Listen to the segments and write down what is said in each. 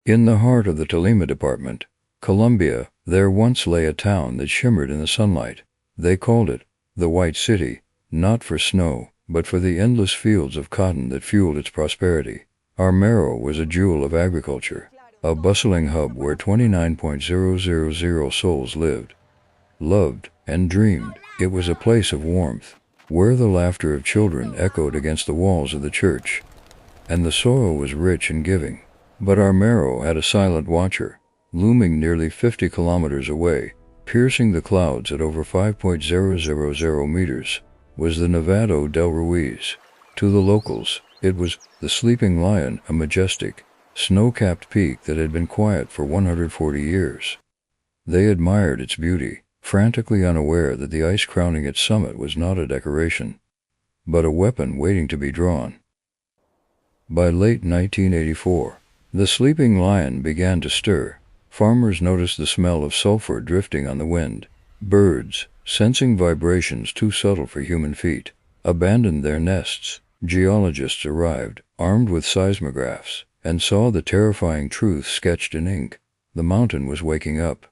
In the heart of the Tolima Department, Colombia, there once lay a town that shimmered in the sunlight. They called it the White City, not for snow, but for the endless fields of cotton that fueled its prosperity. Armero was a jewel of agriculture, a bustling hub where 29,000 souls lived, loved, and dreamed. It was a place of warmth, where the laughter of children echoed against the walls of the church, and the soil was rich and giving. But Armero had a silent watcher, looming nearly 50 kilometers away, piercing the clouds at over 5.000 meters, was the Nevado del Ruiz. To the locals, it was the Sleeping Lion, a majestic, snow-capped peak that had been quiet for 140 years. They admired its beauty, frantically unaware that the ice crowning its summit was not a decoration, but a weapon waiting to be drawn. By late 1984, the Sleeping Lion began to stir. Farmers noticed the smell of sulfur drifting on the wind. Birds, sensing vibrations too subtle for human feet, abandoned their nests. Geologists arrived, armed with seismographs, and saw the terrifying truth sketched in ink. The mountain was waking up.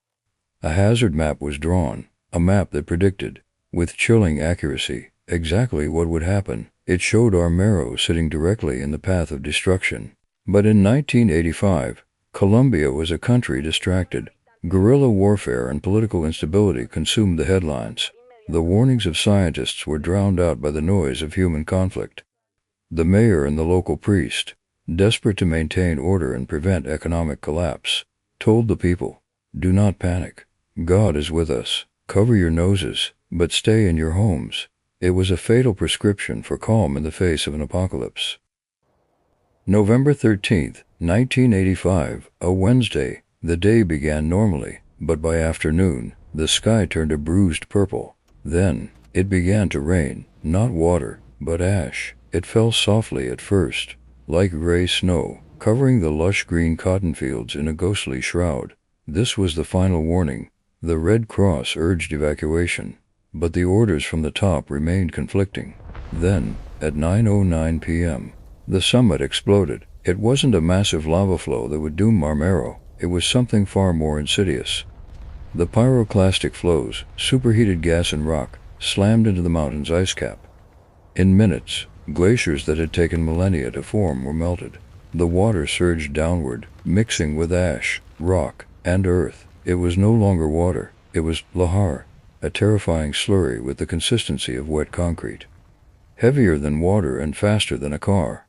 A hazard map was drawn, a map that predicted, with chilling accuracy, exactly what would happen. It showed Armero sitting directly in the path of destruction. But in 1985, Colombia was a country distracted. Guerrilla warfare and political instability consumed the headlines. The warnings of scientists were drowned out by the noise of human conflict. The mayor and the local priest, desperate to maintain order and prevent economic collapse, told the people, "Do not panic. God is with us. Cover your noses, but stay in your homes." It was a fatal prescription for calm in the face of an apocalypse. November 13th, 1985, a Wednesday. The day began normally, but by afternoon, the sky turned a bruised purple. Then, it began to rain, not water, but ash. It fell softly at first, like gray snow, covering the lush green cotton fields in a ghostly shroud. This was the final warning. The Red Cross urged evacuation, but the orders from the top remained conflicting. Then, at 9:09 p.m., the summit exploded. It wasn't a massive lava flow that would doom Armero. It was something far more insidious. The pyroclastic flows, superheated gas and rock, slammed into the mountain's ice cap. In minutes, glaciers that had taken millennia to form were melted. The water surged downward, mixing with ash, rock, and earth. It was no longer water. It was lahar, a terrifying slurry with the consistency of wet concrete. Heavier than water and faster than a car.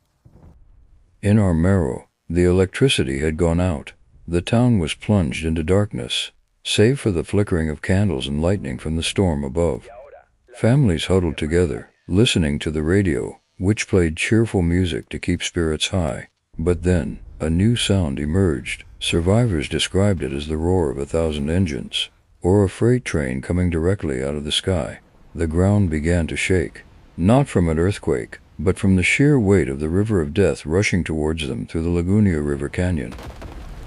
In Armero, the electricity had gone out. The town was plunged into darkness, save for the flickering of candles and lightning from the storm above. Families huddled together, listening to the radio, which played cheerful music to keep spirits high. But then, a new sound emerged. Survivors described it as the roar of 1,000 engines, or a freight train coming directly out of the sky. The ground began to shake, not from an earthquake, but from the sheer weight of the river of death rushing towards them through the Laguna River Canyon.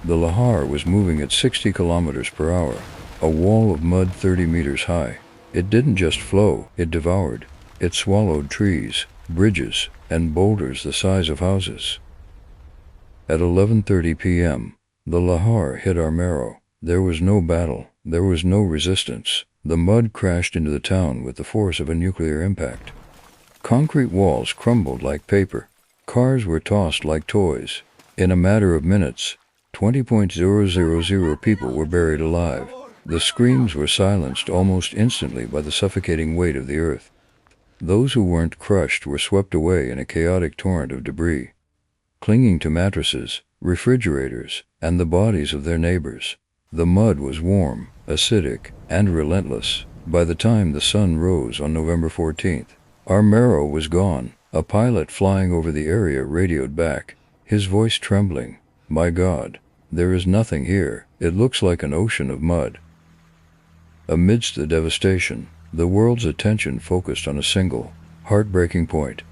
The lahar was moving at 60 kilometers per hour, a wall of mud 30 meters high. It didn't just flow, it devoured. It swallowed trees, bridges, and boulders the size of houses. At 11:30 p.m., the lahar hit Armero. There was no battle, there was no resistance. The mud crashed into the town with the force of a nuclear impact. Concrete walls crumbled like paper. Cars were tossed like toys. In a matter of minutes, 20,000 people were buried alive. The screams were silenced almost instantly by the suffocating weight of the earth. Those who weren't crushed were swept away in a chaotic torrent of debris, clinging to mattresses, refrigerators, and the bodies of their neighbors. The mud was warm, acidic, and relentless. By the time the sun rose on November 14th, Armero was gone. A pilot flying over the area radioed back, his voice trembling, "My God, there is nothing here. It looks like an ocean of mud." Amidst the devastation, the world's attention focused on a single, heartbreaking point.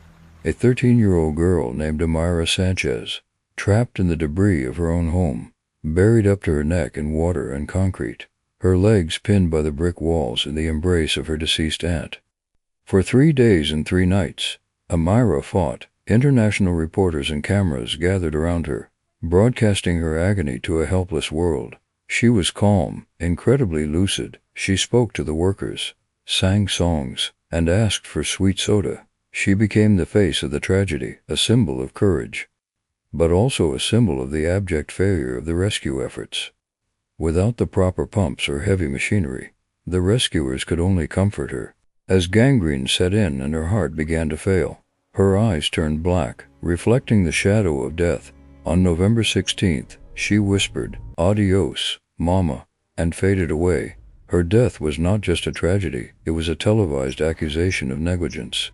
A 13-year-old girl named Amira Sanchez, trapped in the debris of her own home, buried up to her neck in water and concrete, her legs pinned by the brick walls in the embrace of her deceased aunt. For 3 days and 3 nights, Amira fought. International reporters and cameras gathered around her, broadcasting her agony to a helpless world. She was calm, incredibly lucid. She spoke to the workers, sang songs, and asked for sweet soda. She became the face of the tragedy, a symbol of courage, but also a symbol of the abject failure of the rescue efforts. Without the proper pumps or heavy machinery, the rescuers could only comfort her. As gangrene set in and her heart began to fail, her eyes turned black, reflecting the shadow of death. On November 16th, she whispered, "Adios, Mama," and faded away. Her death was not just a tragedy, it was a televised accusation of negligence.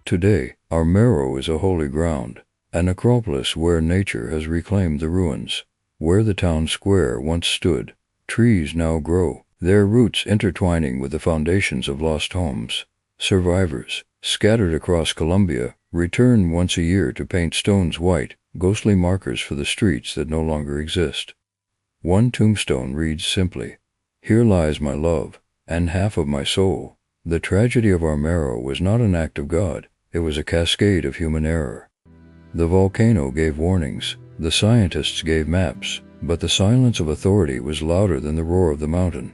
Today, Armero is a holy ground, a necropolis where nature has reclaimed the ruins. Where the town square once stood, trees now grow, their roots intertwining with the foundations of lost homes. Survivors, scattered across Colombia, return once a year to paint stones white, ghostly markers for the streets that no longer exist. One tombstone reads simply, "Here lies my love, and half of my soul." The tragedy of Armero was not an act of God, it was a cascade of human error. The volcano gave warnings, the scientists gave maps, but the silence of authority was louder than the roar of the mountain.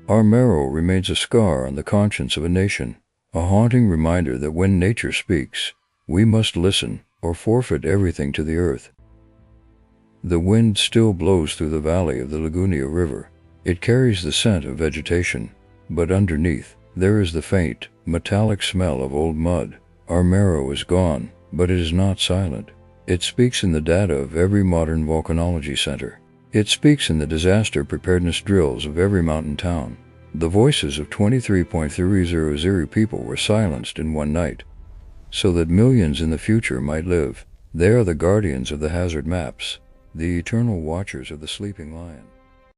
Armero remains a scar on the conscience of a nation, a haunting reminder that when nature speaks, we must listen or forfeit everything to the earth. The wind still blows through the valley of the Lagunia River. It carries the scent of vegetation, but underneath, there is the faint, metallic smell of old mud. Armero is gone, but it is not silent. It speaks in the data of every modern volcanology center. It speaks in the disaster preparedness drills of every mountain town. The voices of 23.300 people were silenced in one night, so that millions in the future might live. They are the guardians of the hazard maps, the eternal watchers of the sleeping lion.